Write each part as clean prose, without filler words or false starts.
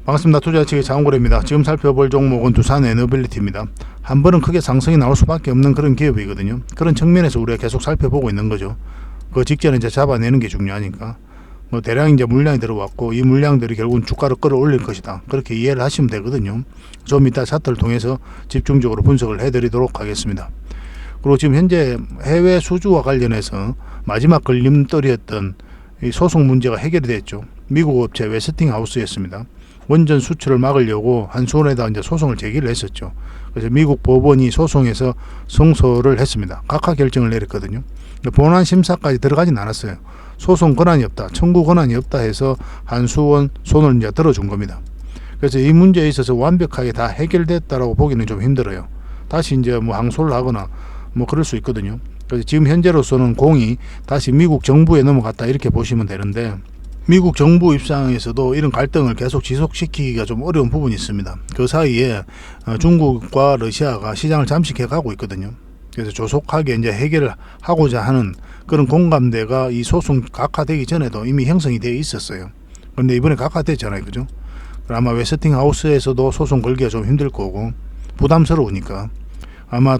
반갑습니다. 투자측의 장원고래입니다. 지금 살펴볼 종목은 두산 에너빌리티입니다. 한 번은 크게 상승이 나올 수밖에 없는 그런 기업이거든요. 그런 측면에서 우리가 계속 살펴보고 있는 거죠. 그 직전에 이제 잡아내는 게 중요하니까. 대량 이제 물량이 들어왔고 이 물량들이 결국은 주가를 끌어올릴 것이다. 그렇게 이해를 하시면 되거든요. 좀 이따 차트를 통해서 집중적으로 분석을 해드리도록 하겠습니다. 그리고 지금 현재 해외 수주와 관련해서 마지막 걸림돌이었던 이 소송 문제가 해결이 됐죠. 미국 업체 웨스팅하우스였습니다. 원전 수출을 막으려고 한수원에다 이제 소송을 제기를 했었죠. 그래서 미국 법원이 소송에서 승소를 했습니다. 각하 결정을 내렸거든요. 본안 심사까지 들어가진 않았어요. 소송 권한이 없다, 청구 권한이 없다 해서 한수원 손을 이제 들어준 겁니다. 그래서 이 문제에 있어서 완벽하게 다 해결됐다라고 보기는 좀 힘들어요. 다시 이제 항소를 하거나 그럴 수 있거든요. 그래서 지금 현재로서는 공이 다시 미국 정부에 넘어갔다 이렇게 보시면 되는데, 미국 정부 입장에서도 이런 갈등을 계속 지속시키기가 좀 어려운 부분이 있습니다. 그 사이에 중국과 러시아가 시장을 잠식해 가고 있거든요. 그래서 조속하게 이제 해결을 하고자 하는 그런 공감대가 이 소송 각하되기 전에도 이미 형성이 되어 있었어요. 그런데 이번에 각하됐잖아요, 그죠? 아마 웨스팅하우스에서도 소송 걸기가 좀 힘들 거고 부담스러우니까 아마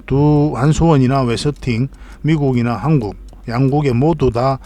한수원이나 웨스팅, 미국이나 한국 양국에 모두 다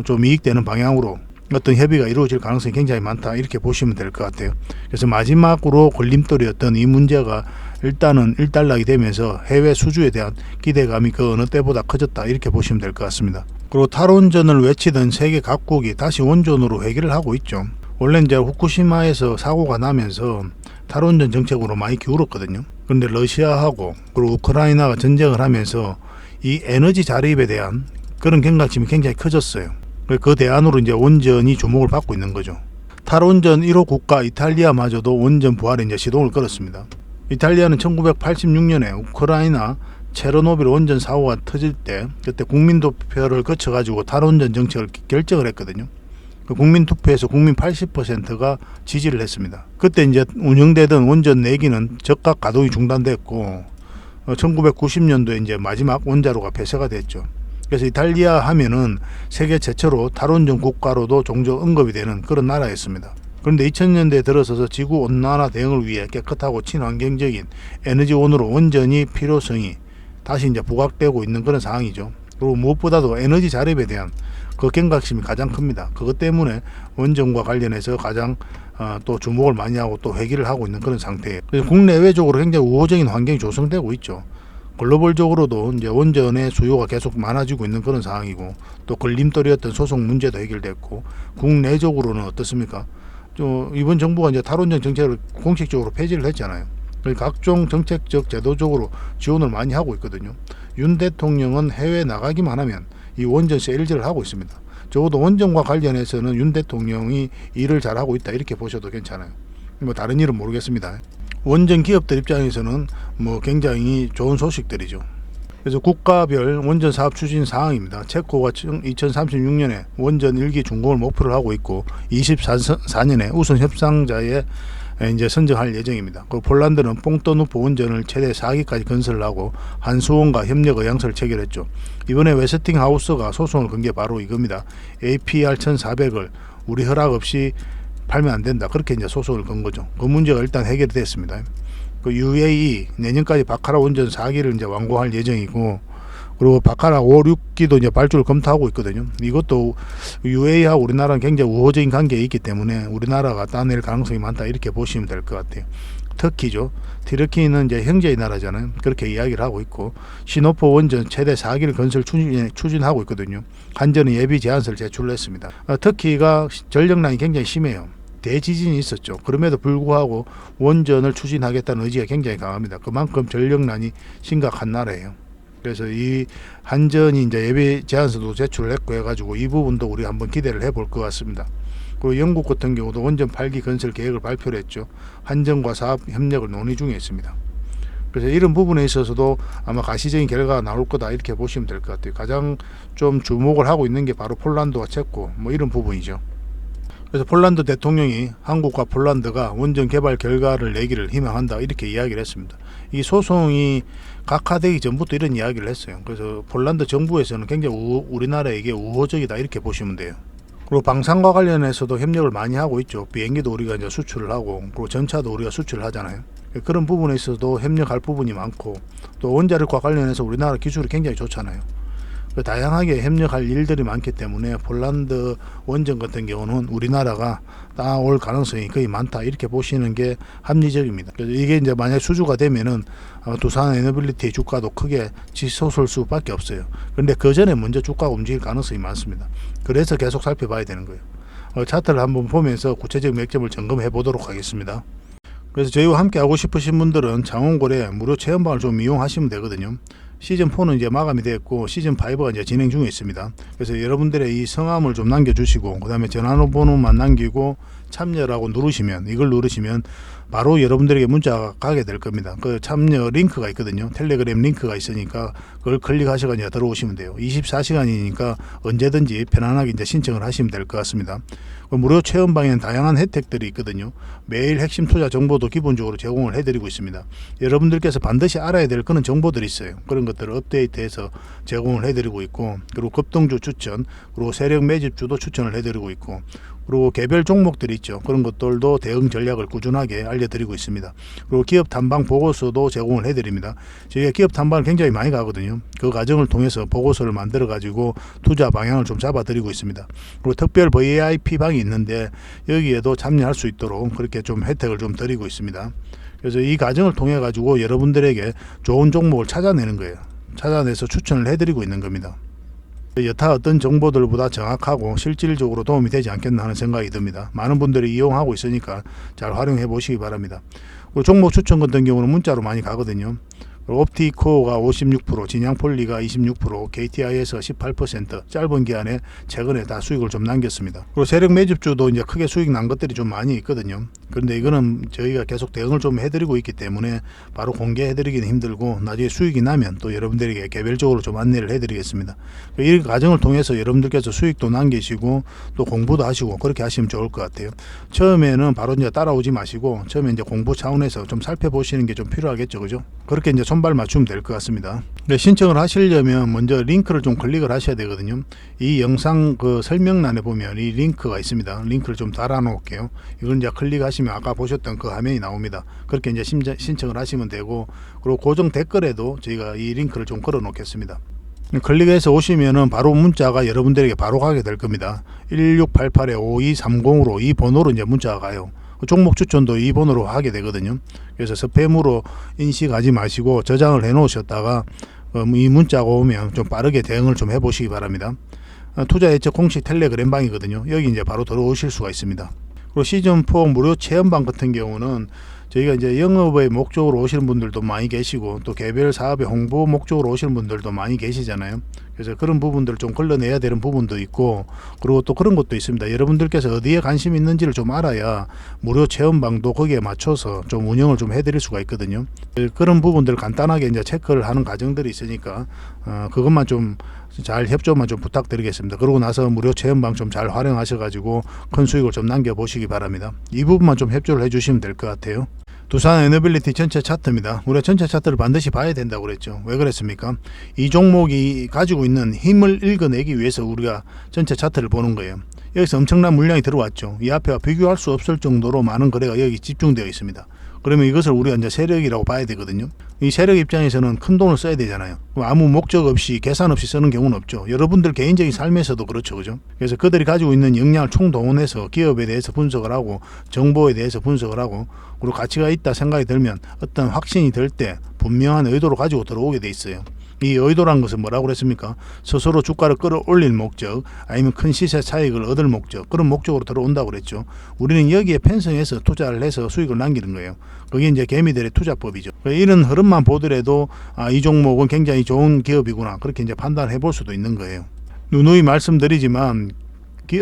좀 이익되는 방향으로 어떤 협의가 이루어질 가능성이 굉장히 많다 이렇게 보시면 될 것 같아요. 그래서 마지막으로 걸림돌이었던 이 문제가 일단은 일단락이 되면서 해외 수주에 대한 기대감이 그 어느 때보다 커졌다 이렇게 보시면 될 것 같습니다. 그리고 탈원전을 외치던 세계 각국이 다시 원전으로 회귀를 하고 있죠. 원래 이제 후쿠시마에서 사고가 나면서 탈원전 정책으로 많이 기울었거든요. 그런데 러시아하고 그리고 우크라이나가 전쟁을 하면서 이 에너지 자립에 대한 그런 경각심이 굉장히 커졌어요. 그 대안으로 이제 원전이 주목을 받고 있는 거죠. 탈원전 1호 국가 이탈리아마저도 원전 부활에 이제 시동을 걸었습니다. 이탈리아는 1986년에 우크라이나 체르노빌 원전 사고가 터질 때 그때 국민투표를 거쳐가지고 탈원전 정책을 결정을 했거든요. 그 국민투표에서 국민 80%가 지지를 했습니다. 그때 이제 운영되던 원전 4기는 즉각 가동이 중단됐고 1990년도에 이제 마지막 원자로가 폐쇄가 됐죠. 그래서 이탈리아 하면은 세계 최초로 탈원전 국가로도 종종 언급이 되는 그런 나라였습니다. 그런데 2000년대에 들어서서 지구 온난화 대응을 위해 깨끗하고 친환경적인 에너지원으로 원전이 필요성이 다시 이제 부각되고 있는 그런 상황이죠. 그리고 무엇보다도 에너지 자립에 대한 그 경각심이 가장 큽니다. 그것 때문에 원전과 관련해서 가장 또 주목을 많이 하고 또 회귀를 하고 있는 그런 상태예요. 그래서 국내외적으로 굉장히 우호적인 환경이 조성되고 있죠. 글로벌적으로도 이제 원전의 수요가 계속 많아지고 있는 그런 상황이고 또 걸림돌이었던 소송 문제도 해결됐고 국내적으로는 어떻습니까? 이번 정부가 이제 탈원전 정책을 공식적으로 폐지를 했잖아요. 각종 정책적 제도적으로 지원을 많이 하고 있거든요. 윤 대통령은 해외 나가기만 하면 이 원전 세일즈를 하고 있습니다. 적어도 원전과 관련해서는 윤 대통령이 일을 잘하고 있다 이렇게 보셔도 괜찮아요. 다른 일은 모르겠습니다. 원전 기업들 입장에서는 굉장히 좋은 소식들이죠. 그래서 국가별 원전 사업 추진 사항입니다. 체코가 2036년에 원전 1기 준공을 목표를 하고 있고 24년에 우선 협상자에 이제 선정할 예정입니다. 그리고 폴란드는 뽕떠누프 원전을 최대 4기까지 건설을 하고 한수원과 협력 의향서를 체결했죠. 이번에 웨스팅하우스가 소송을 건 게 바로 이겁니다. APR 1400을 우리 허락 없이 팔면 안 된다. 그렇게 이제 소송을 건 거죠. 그 문제가 일단 해결이 됐습니다. 그 UAE 내년까지 바카라 원전 4기를 이제 완공할 예정이고, 그리고 바카라 5, 6기도 이제 발주를 검토하고 있거든요. 이것도 UAE하고 우리나라는 굉장히 우호적인 관계에 있기 때문에 우리나라가 따낼 가능성이 많다 이렇게 보시면 될 것 같아요. 터키죠. 티르키는 이제 형제의 나라잖아요. 그렇게 이야기를 하고 있고, 시노프 원전 최대 4기를 건설 추진하고 있거든요. 한전은 예비 제안서를 제출했습니다. 터키가 전력난이 굉장히 심해요. 대지진이 있었죠. 그럼에도 불구하고 원전을 추진하겠다는 의지가 굉장히 강합니다. 그만큼 전력난이 심각한 나라예요. 그래서 이 한전이 이제 예비 제안서도 제출을 했고 해가지고 이 부분도 우리 한번 기대를 해볼 것 같습니다. 그리고 영국 같은 경우도 원전 8기 건설 계획을 발표를 했죠. 한전과 사업 협력을 논의 중에 있습니다. 그래서 이런 부분에 있어서도 아마 가시적인 결과가 나올 거다 이렇게 보시면 될 것 같아요. 가장 좀 주목을 하고 있는 게 바로 폴란드와 체코 이런 부분이죠. 그래서 폴란드 대통령이 한국과 폴란드가 원전 개발 결과를 내기를 희망한다 이렇게 이야기를 했습니다. 이 소송이 각하되기 전부터 이런 이야기를 했어요. 그래서 폴란드 정부에서는 굉장히 우리나라에게 우호적이다 이렇게 보시면 돼요. 그리고 방산과 관련해서도 협력을 많이 하고 있죠. 비행기도 우리가 이제 수출을 하고, 그리고 전차도 우리가 수출을 하잖아요. 그런 부분에 있어서도 협력할 부분이 많고, 또 원자력과 관련해서 우리나라 기술이 굉장히 좋잖아요. 다양하게 협력할 일들이 많기 때문에 폴란드 원전 같은 경우는 우리나라가 따올 가능성이 거의 많다, 이렇게 보시는 게 합리적입니다. 그래서 이게 이제 만약 수주가 되면은 두산 에너빌리티 주가도 크게 치솟을 수밖에 없어요. 그런데 그 전에 먼저 주가가 움직일 가능성이 많습니다. 그래서 계속 살펴봐야 되는 거예요. 차트를 한번 보면서 구체적 맥점을 점검해 보도록 하겠습니다. 그래서 저희와 함께 하고 싶으신 분들은 장원고래 무료 체험방을 좀 이용하시면 되거든요. 시즌4는 이제 마감이 됐고 시즌5가 이제 진행 중에 있습니다. 그래서 여러분들의 이 성함을 좀 남겨주시고, 그 다음에 전화번호만 남기고 참여라고 누르시면, 이걸 누르시면 바로 여러분들에게 문자가 가게 될 겁니다. 그 참여 링크가 있거든요. 텔레그램 링크가 있으니까 그걸 클릭하셔서 이제 들어오시면 돼요. 24시간이니까 언제든지 편안하게 이제 신청을 하시면 될 것 같습니다. 무료 체험방에는 다양한 혜택들이 있거든요. 매일 핵심 투자 정보도 기본적으로 제공을 해드리고 있습니다. 여러분들께서 반드시 알아야 될 그런 정보들이 있어요. 그런 것들을 업데이트해서 제공을 해드리고 있고, 그리고 급등주 추천, 그리고 세력 매집주도 추천을 해드리고 있고, 그리고 개별 종목들이 있죠. 그런 것들도 대응 전략을 꾸준하게 알려드리고 있습니다. 그리고 기업 탐방 보고서도 제공을 해드립니다. 저희가 기업 탐방을 굉장히 많이 가거든요. 그 과정을 통해서 보고서를 만들어 가지고 투자 방향을 좀 잡아드리고 있습니다. 그리고 특별 VIP 방이 있는데 여기에도 참여할 수 있도록 그렇게 좀 혜택을 좀 드리고 있습니다. 그래서 이 과정을 통해 가지고 여러분들에게 좋은 종목을 찾아내는 거예요. 찾아내서 추천을 해드리고 있는 겁니다. 여타 어떤 정보들보다 정확하고 실질적으로 도움이 되지 않겠나 하는 생각이 듭니다. 많은 분들이 이용하고 있으니까 잘 활용해 보시기 바랍니다. 그리고 종목 추천 같은 경우는 문자로 많이 가거든요. 옵티코어가 56%, 진양폴리가 26%, KTI에서 18%, 짧은 기간에 최근에 다 수익을 좀 남겼습니다. 그리고 세력 매집주도 이제 크게 수익 난 것들이 좀 많이 있거든요. 그런데 이거는 저희가 계속 대응을 좀 해드리고 있기 때문에 바로 공개해드리기는 힘들고, 나중에 수익이 나면 또 여러분들에게 개별적으로 좀 안내를 해드리겠습니다. 이 과정을 통해서 여러분들께서 수익도 남기시고 또 공부도 하시고 그렇게 하시면 좋을 것 같아요. 처음에는 바로 이제 따라오지 마시고 처음에 이제 공부 차원에서 좀 살펴보시는 게 좀 필요하겠죠, 그죠? 그렇게 이제 손발 맞추면 될 것 같습니다. 신청을 하시려면 먼저 링크를 좀 클릭을 하셔야 되거든요. 이 영상 그 설명란에 보면 이 링크가 있습니다. 링크를 좀 달아 놓을게요. 이걸 이제 클릭하시면 아까 보셨던 그 화면이 나옵니다. 그렇게 이제 신청을 하시면 되고, 그리고 고정 댓글에도 저희가 이 링크를 좀 걸어 놓겠습니다. 클릭해서 오시면은 바로 문자가 여러분들에게 바로 가게 될 겁니다. 1688-5230으로 이 번호로 이제 문자가 가요. 종목 추천도 이 번호로 하게 되거든요. 그래서 스팸으로 인식하지 마시고 저장을 해 놓으셨다가 이 문자가 오면 좀 빠르게 대응을 좀 해보시기 바랍니다. 투자 예측 공식 텔레그램 방이거든요. 여기 이제 바로 들어오실 수가 있습니다. 그리고 시즌4 무료 체험방 같은 경우는 저희가 이제 영업의 목적으로 오시는 분들도 많이 계시고 또 개별 사업의 홍보 목적으로 오시는 분들도 많이 계시잖아요. 그래서 그런 부분들을 좀 걸러내야 되는 부분도 있고, 그리고 또 그런 것도 있습니다. 여러분들께서 어디에 관심이 있는지를 좀 알아야 무료 체험방도 거기에 맞춰서 좀 운영을 좀 해드릴 수가 있거든요. 그런 부분들 간단하게 이제 체크를 하는 과정들이 있으니까 그것만 좀 잘 협조만 좀 부탁드리겠습니다. 그러고 나서 무료 체험방 좀 잘 활용하셔가지고 큰 수익을 좀 남겨보시기 바랍니다. 이 부분만 좀 협조를 해주시면 될 것 같아요. 두산 에너빌리티 전체 차트입니다. 우리가 전체 차트를 반드시 봐야 된다고 그랬죠. 왜 그랬습니까? 이 종목이 가지고 있는 힘을 읽어내기 위해서 우리가 전체 차트를 보는 거예요. 여기서 엄청난 물량이 들어왔죠. 이 앞에와 비교할 수 없을 정도로 많은 거래가 여기 집중되어 있습니다. 그러면 이것을 우리가 이제 세력이라고 봐야 되거든요. 이 세력 입장에서는 큰 돈을 써야 되잖아요. 아무 목적 없이 계산 없이 쓰는 경우는 없죠. 여러분들 개인적인 삶에서도 그렇죠, 그죠? 그래서 그들이 가지고 있는 역량을 총동원해서 기업에 대해서 분석을 하고 정보에 대해서 분석을 하고, 그리고 가치가 있다 생각이 들면 어떤 확신이 들 때 분명한 의도로 가지고 들어오게 돼 있어요. 이 의도란 것은 뭐라고 그랬습니까? 스스로 주가를 끌어올릴 목적, 아니면 큰 시세 차익을 얻을 목적, 그런 목적으로 들어온다고 그랬죠. 우리는 여기에 편성해서 투자를 해서 수익을 남기는 거예요. 그게 이제 개미들의 투자법이죠. 이런 흐름만 보더라도 이 종목은 굉장히 좋은 기업이구나, 그렇게 이제 판단해 볼 수도 있는 거예요. 누누이 말씀드리지만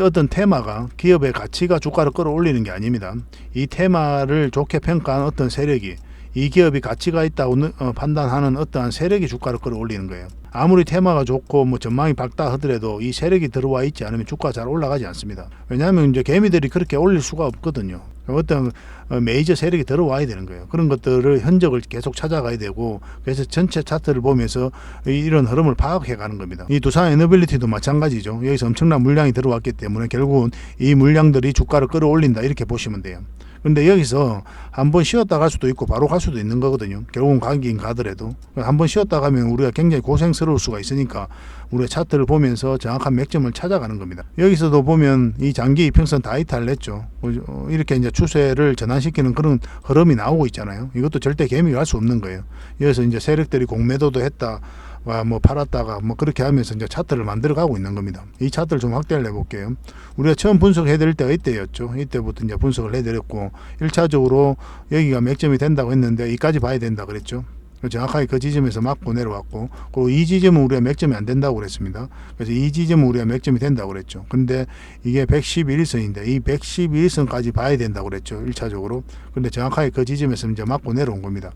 어떤 테마가 기업의 가치가 주가를 끌어올리는 게 아닙니다. 이 테마를 좋게 평가한 어떤 세력이 이 기업이 가치가 있다고 판단하는 어떠한 세력이 주가를 끌어올리는 거예요. 아무리 테마가 좋고 뭐 전망이 밝다 하더라도 이 세력이 들어와 있지 않으면 주가가 잘 올라가지 않습니다. 왜냐하면 이제 개미들이 그렇게 올릴 수가 없거든요. 어떤 메이저 세력이 들어와야 되는 거예요. 그런 것들을 흔적을 계속 찾아가야 되고, 그래서 전체 차트를 보면서 이런 흐름을 파악해 가는 겁니다. 이 두산 에너빌리티도 마찬가지죠. 여기서 엄청난 물량이 들어왔기 때문에 결국은 이 물량들이 주가를 끌어올린다, 이렇게 보시면 돼요. 근데 여기서 한번 쉬었다 갈 수도 있고 바로 갈 수도 있는 거거든요. 결국은 가긴 가더라도 한번 쉬었다 가면 우리가 굉장히 고생스러울 수가 있으니까 우리가 차트를 보면서 정확한 맥점을 찾아가는 겁니다. 여기서도 보면 이 장기 이평선 다 이탈했죠. 이렇게 이제 추세를 전환시키는 그런 흐름이 나오고 있잖아요. 이것도 절대 개미가 할 수 없는 거예요. 여기서 이제 세력들이 공매도도 했다, 뭐 팔았다가 뭐 그렇게 하면서 이제 차트를 만들어 가고 있는 겁니다. 이 차트를 좀 확대를 해볼게요. 우리가 처음 분석해 드릴 때가 이때였죠. 이때부터 이제 분석을 해 드렸고, 1차적으로 여기가 맥점이 된다고 했는데 이까지 봐야 된다 그랬죠. 정확하게 그 지점에서 맞고 내려왔고, 그리고 이 지점은 우리가 맥점이 안 된다고 그랬습니다. 그래서 이 지점은 우리가 맥점이 된다고 그랬죠. 근데 이게 111선인데 이 111선까지 봐야 된다고 그랬죠. 1차적으로. 근데 정확하게 그 지점에서 이제 맞고 내려온 겁니다.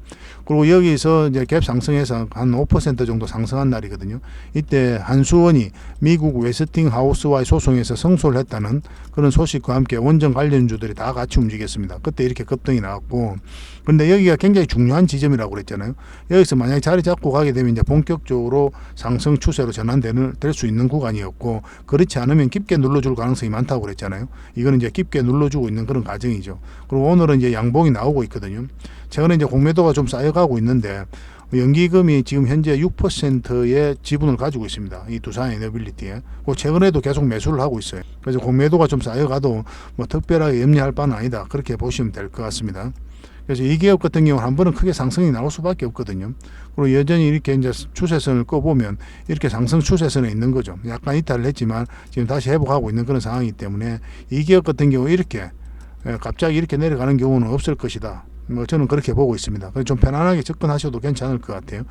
그리고 여기서 이제 갭 상승해서 한 5% 정도 상승한 날이거든요. 이때 한수원이 미국 웨스팅하우스와의 소송에서 승소를 했다는 그런 소식과 함께 원전 관련주들이 다 같이 움직였습니다. 그때 이렇게 급등이 나왔고, 근데 여기가 굉장히 중요한 지점이라고 그랬잖아요. 여기서 만약에 자리 잡고 가게 되면 이제 본격적으로 상승 추세로 전환될 수 있는 구간이었고, 그렇지 않으면 깊게 눌러줄 가능성이 많다고 그랬잖아요. 이거는 이제 깊게 눌러주고 있는 그런 과정이죠. 그리고 오늘은 이제 양봉이 나오고 있거든요. 최근에 이제 공매도가 좀 쌓여가고 있는데, 연기금이 지금 현재 6%의 지분을 가지고 있습니다. 이 두산 에너빌리티에. 최근에도 계속 매수를 하고 있어요. 그래서 공매도가 좀 쌓여가도 뭐 특별하게 염려할 바는 아니다, 그렇게 보시면 될 것 같습니다. 그래서 이 기업 같은 경우는 한 번은 크게 상승이 나올 수밖에 없거든요. 그리고 여전히 이렇게 이제 추세선을 꺼보면 이렇게 상승 추세선에 있는 거죠. 약간 이탈을 했지만 지금 다시 회복하고 있는 그런 상황이기 때문에 이 기업 같은 경우 이렇게 갑자기 이렇게 내려가는 경우는 없을 것이다, 뭐 저는 그렇게 보고 있습니다. 그래서 좀 편안하게 접근하셔도 괜찮을 것 같아요.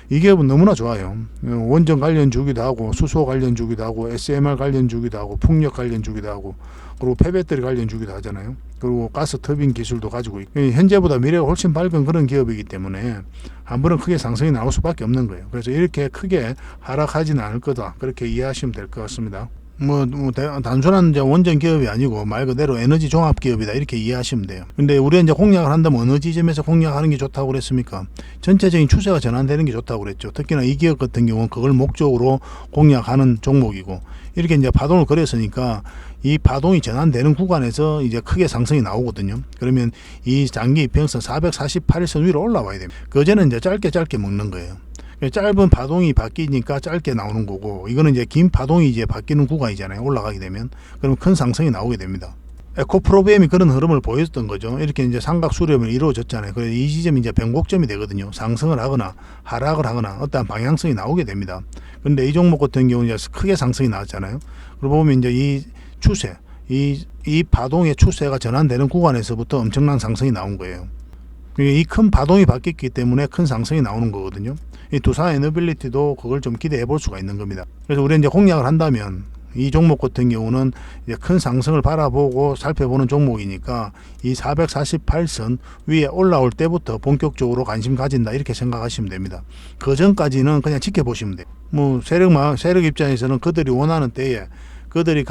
이 기업은 너무나 좋아요. 원전 관련 주기도 하고, 수소 관련 주기도 하고, SMR 관련 주기도 하고, 풍력 관련 주기도 하고, 그리고 폐배터리 관련 주기도 하잖아요. 그리고 가스 터빈 기술도 가지고 있고, 현재보다 미래가 훨씬 밝은 그런 기업이기 때문에 한 번은 크게 상승이 나올 수밖에 없는 거예요. 그래서 이렇게 크게 하락하지는 않을 거다, 그렇게 이해하시면 될 것 같습니다. 단순한 이제 원전 기업이 아니고 말 그대로 에너지 종합 기업이다, 이렇게 이해하시면 돼요. 근데 우리가 이제 공략을 한다면 어느 지점에서 공략하는 게 좋다고 그랬습니까? 전체적인 추세가 전환되는 게 좋다고 그랬죠. 특히나 이 기업 같은 경우는 그걸 목적으로 공략하는 종목이고, 이렇게 이제 파동을 그렸으니까 이 파동이 전환되는 구간에서 이제 크게 상승이 나오거든요. 그러면 이 장기 이평선 448선 위로 올라와야 됩니다. 그전에는 이제 짧게 먹는 거예요. 짧은 파동이 바뀌니까 짧게 나오는 거고, 이거는 이제 긴 파동이 이제 바뀌는 구간이잖아요. 올라가게 되면. 그럼 큰 상승이 나오게 됩니다. 에코프로비엠이 그런 흐름을 보였던 거죠. 이렇게 이제 삼각 수렴이 이루어졌잖아요. 그래서 이 지점이 이제 변곡점이 되거든요. 상승을 하거나 하락을 하거나 어떠한 방향성이 나오게 됩니다. 근데 이 종목 같은 경우는 이제 크게 상승이 나왔잖아요. 그러고 보면 이제 이 추세, 이 파동의 추세가 전환되는 구간에서부터 엄청난 상승이 나온 거예요. 이 큰 파동이 바뀌었기 때문에 큰 상승이 나오는 거거든요. 이 두산 에너빌리티도 그걸 좀 기대해 볼 수가 있는 겁니다. 그래서 우리가 이제 공략을 한다면 이 종목 같은 경우는 이제 큰 상승을 바라보고 살펴보는 종목이니까 이 448선 위에 올라올 때부터 본격적으로 관심 가진다, 이렇게 생각하시면 됩니다. 그 전까지는 그냥 지켜보시면 돼요. 뭐 세력 입장에서는 그들이 원하는 때에 그들이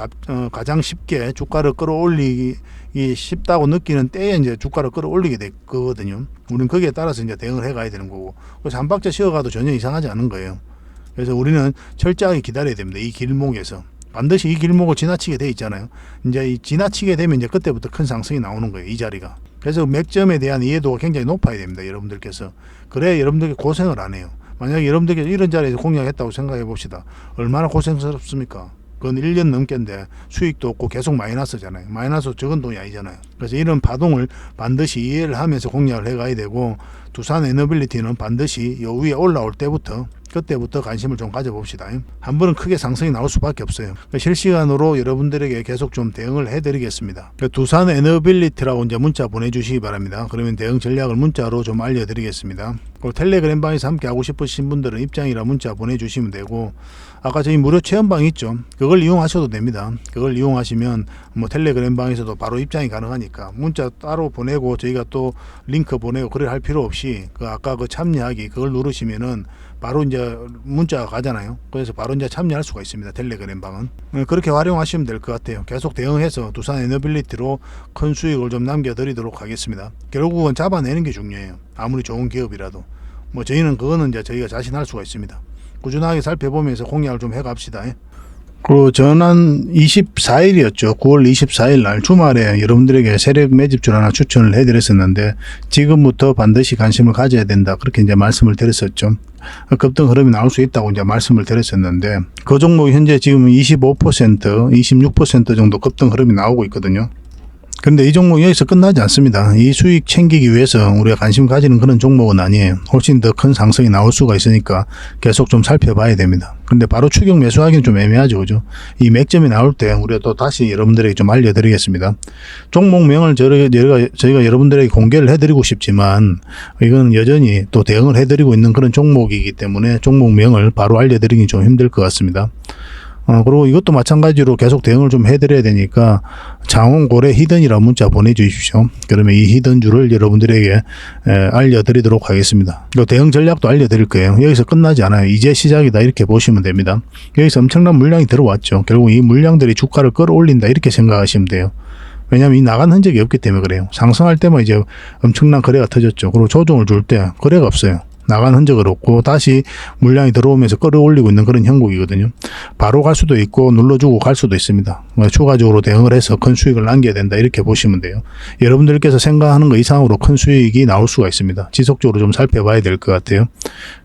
가장 쉽게 주가를 끌어올리기 쉽다고 느끼는 때에 이제 주가를 끌어올리게 될 거거든요. 우리는 거기에 따라서 이제 대응을 해가야 되는 거고, 그래서 한 박자 쉬어가도 전혀 이상하지 않은 거예요. 그래서 우리는 철저하게 기다려야 됩니다. 이 길목에서 반드시 이 길목을 지나치게 돼 있잖아요. 이제 지나치게 되면 이제 그때부터 큰 상승이 나오는 거예요, 이 자리가. 그래서 맥점에 대한 이해도가 굉장히 높아야 됩니다, 여러분들께서. 그래야 여러분들이 고생을 안 해요. 만약에 여러분들께서 이런 자리에서 공략했다고 생각해 봅시다. 얼마나 고생스럽습니까? 그건 1년 넘게인데 수익도 없고 계속 마이너스잖아요. 마이너스 적은 돈이 아니잖아요. 그래서 이런 파동을 반드시 이해를 하면서 공략을 해가야 되고, 두산 에너빌리티는 반드시 요 위에 올라올 때부터 그때부터 관심을 좀 가져봅시다. 한 번은 크게 상승이 나올 수밖에 없어요. 실시간으로 여러분들에게 계속 좀 대응을 해드리겠습니다. 두산 에너빌리티라고 이제 문자 보내주시기 바랍니다. 그러면 대응 전략을 문자로 좀 알려드리겠습니다. 그리고 텔레그램 방에서 함께 하고 싶으신 분들은 입장이라 문자 보내주시면 되고, 아까 저희 무료 체험방 있죠. 그걸 이용하셔도 됩니다. 그걸 이용하시면 뭐 텔레그램 방에서도 바로 입장이 가능하니까 문자 따로 보내고 저희가 또 링크 보내고 그래 할 필요 없이 그 아까 그 참여하기 그걸 누르시면은 바로 이제 문자가 가잖아요. 그래서 바로 이제 참여할 수가 있습니다. 텔레그램 방은. 그렇게 활용하시면 될 것 같아요. 계속 대응해서 두산 에너빌리티로 큰 수익을 좀 남겨드리도록 하겠습니다. 결국은 잡아내는 게 중요해요. 아무리 좋은 기업이라도. 뭐 저희는 그거는 이제 저희가 자신할 수가 있습니다. 꾸준하게 살펴보면서 공략을 좀 해갑시다. 그리고 지난 24일이었죠. 9월 24일 날 주말에 여러분들에게 세력 매집주 하나 추천을 해드렸었는데 지금부터 반드시 관심을 가져야 된다. 그렇게 이제 말씀을 드렸었죠. 급등 흐름이 나올 수 있다고 이제 말씀을 드렸었는데 그 종목이 현재 지금 25%, 26% 정도 급등 흐름이 나오고 있거든요. 근데 이 종목이 여기서 끝나지 않습니다. 이 수익 챙기기 위해서 우리가 관심 가지는 그런 종목은 아니에요. 훨씬 더 큰 상승이 나올 수가 있으니까 계속 좀 살펴봐야 됩니다. 근데 바로 추격 매수하기는 좀 애매하죠. 그죠? 이 맥점이 나올 때 우리가 또 다시 여러분들에게 좀 알려드리겠습니다. 종목명을 저희가 여러분들에게 공개를 해드리고 싶지만 이건 여전히 또 대응을 해드리고 있는 그런 종목이기 때문에 종목명을 바로 알려드리기 좀 힘들 것 같습니다. 그리고 이것도 마찬가지로 계속 대응을 좀 해드려야 되니까 장원고래 히든이라고 문자 보내주십시오. 그러면 이 히든주를 여러분들에게 알려드리도록 하겠습니다. 대응 전략도 알려드릴 거예요. 여기서 끝나지 않아요. 이제 시작이다 이렇게 보시면 됩니다. 여기서 엄청난 물량이 들어왔죠. 결국 이 물량들이 주가를 끌어올린다 이렇게 생각하시면 돼요. 왜냐하면 이 나간 흔적이 없기 때문에 그래요. 상승할 때만 이제 엄청난 거래가 터졌죠. 그리고 조정을 줄 때 거래가 없어요. 나간 흔적을 없고 다시 물량이 들어오면서 끌어올리고 있는 그런 형국이거든요. 바로 갈 수도 있고 눌러주고 갈 수도 있습니다. 추가적으로 대응을 해서 큰 수익을 남겨야 된다 이렇게 보시면 돼요. 여러분들께서 생각하는 것 이상으로 큰 수익이 나올 수가 있습니다. 지속적으로 좀 살펴봐야 될 것 같아요.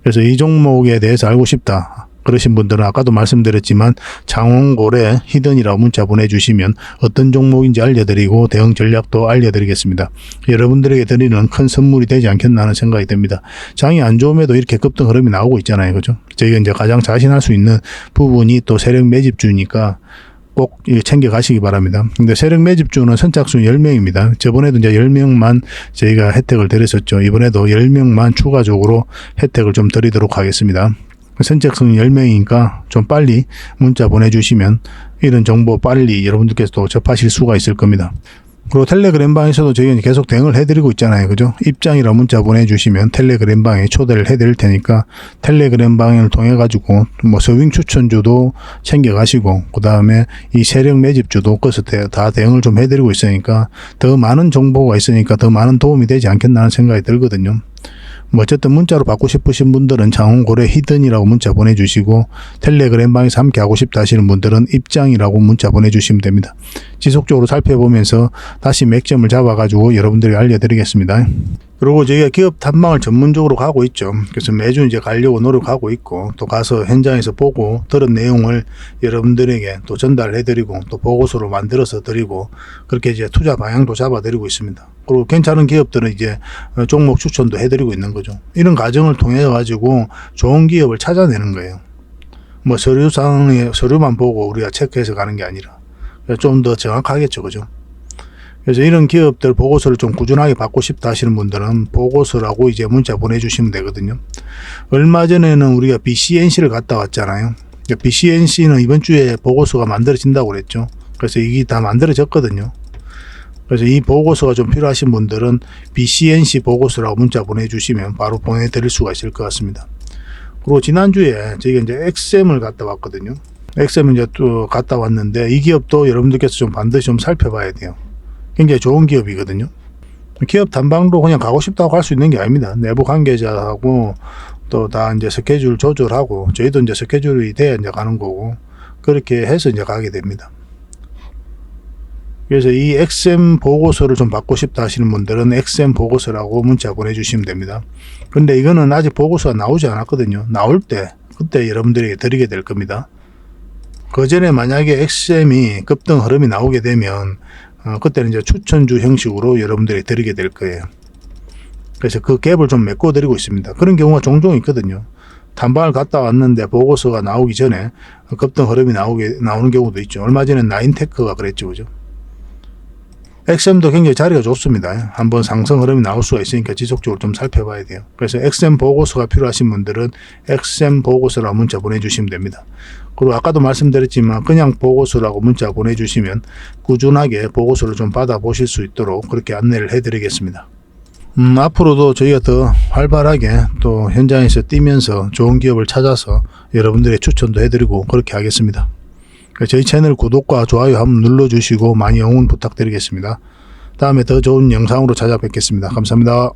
그래서 이 종목에 대해서 알고 싶다 그러신 분들은 아까도 말씀드렸지만 장원고래 히든이라고 문자 보내주시면 어떤 종목인지 알려드리고 대응 전략도 알려드리겠습니다. 여러분들에게 드리는 큰 선물이 되지 않겠나 하는 생각이 듭니다. 장이 안 좋음에도 이렇게 급등 흐름이 나오고 있잖아요. 그죠? 저희가 이제 가장 자신할 수 있는 부분이 또 세력 매집주니까 꼭 챙겨 가시기 바랍니다. 근데 세력 매집주는 선착순 10명입니다. 저번에도 이제 10명만 저희가 혜택을 드렸었죠. 이번에도 10명만 추가적으로 혜택을 좀 드리도록 하겠습니다. 선착순 10명이니까 좀 빨리 문자 보내주시면 이런 정보 빨리 여러분들께서도 접하실 수가 있을 겁니다. 그리고 텔레그램 방에서도 저희가 계속 대응을 해드리고 있잖아요. 그죠? 입장이라 문자 보내주시면 텔레그램 방에 초대를 해드릴 테니까 텔레그램 방을 통해 가지고 뭐 서윙 추천주도 챙겨가시고 그 다음에 이 세력 매집주도 그래서 다 대응을 좀 해드리고 있으니까 더 많은 정보가 있으니까 더 많은 도움이 되지 않겠나 하는 생각이 들거든요. 뭐 어쨌든 문자로 받고 싶으신 분들은 장원고래 히든이라고 문자 보내주시고 텔레그램 방에서 함께 하고 싶다 하시는 분들은 입장이라고 문자 보내주시면 됩니다. 지속적으로 살펴보면서 다시 맥점을 잡아가지고 여러분들에게 알려드리겠습니다. 그리고 저희가 기업 탐방을 전문적으로 가고 있죠. 그래서 매주 이제 가려고 노력하고 있고 또 가서 현장에서 보고 들은 내용을 여러분들에게 또 전달해드리고 또 보고서로 만들어서 드리고 그렇게 이제 투자 방향도 잡아드리고 있습니다. 그리고 괜찮은 기업들은 이제 종목 추천도 해드리고 있는 거죠. 이런 과정을 통해 가지고 좋은 기업을 찾아내는 거예요. 뭐 서류만 보고 우리가 체크해서 가는 게 아니라 좀 더 정확하겠죠. 그죠? 그래서 이런 기업들 보고서를 좀 꾸준하게 받고 싶다 하시는 분들은 보고서라고 이제 문자 보내주시면 되거든요. 얼마 전에는 우리가 BCNC를 갔다 왔잖아요. BCNC는 이번 주에 보고서가 만들어진다고 그랬죠. 그래서 이게 다 만들어졌거든요. 그래서 이 보고서가 좀 필요하신 분들은 BCNC 보고서라고 문자 보내주시면 바로 보내드릴 수가 있을 것 같습니다. 그리고 지난주에 저희가 이제 XM을 갔다 왔거든요. XM은 이제 또 갔다 왔는데 이 기업도 여러분들께서 좀 반드시 좀 살펴봐야 돼요. 굉장히 좋은 기업이거든요. 기업 탐방도 그냥 가고 싶다고 할 수 있는 게 아닙니다. 내부 관계자하고 또 다 이제 스케줄 조절하고 저희도 이제 스케줄이 돼야 이제 가는 거고 그렇게 해서 이제 가게 됩니다. 그래서 이 XM 보고서를 좀 받고 싶다 하시는 분들은 XM 보고서라고 문자 보내주시면 됩니다. 근데 이거는 아직 보고서가 나오지 않았거든요. 나올 때 그때 여러분들에게 드리게 될 겁니다. 그 전에 만약에 XM이 급등 흐름이 나오게 되면 그때는 이제 추천주 형식으로 여러분들이 드리게 될 거예요. 그래서 그 갭을 좀 메꿔 드리고 있습니다. 그런 경우가 종종 있거든요. 탐방을 갔다 왔는데 보고서가 나오기 전에 급등 흐름이 나오는 경우도 있죠. 얼마 전에 나인테크가 그랬죠. 그죠? XM도 굉장히 자리가 좋습니다. 한번 상승 흐름이 나올 수가 있으니까 지속적으로 좀 살펴봐야 돼요. 그래서 XM 보고서가 필요하신 분들은 XM 보고서라고 문자 보내주시면 됩니다. 그리고 아까도 말씀드렸지만 그냥 보고서라고 문자 보내주시면 꾸준하게 보고서를 좀 받아보실 수 있도록 그렇게 안내를 해드리겠습니다. 앞으로도 저희가 더 활발하게 또 현장에서 뛰면서 좋은 기업을 찾아서 여러분들의 추천도 해드리고 그렇게 하겠습니다. 저희 채널 구독과 좋아요 한번 눌러주시고 많이 응원 부탁드리겠습니다. 다음에 더 좋은 영상으로 찾아뵙겠습니다. 감사합니다.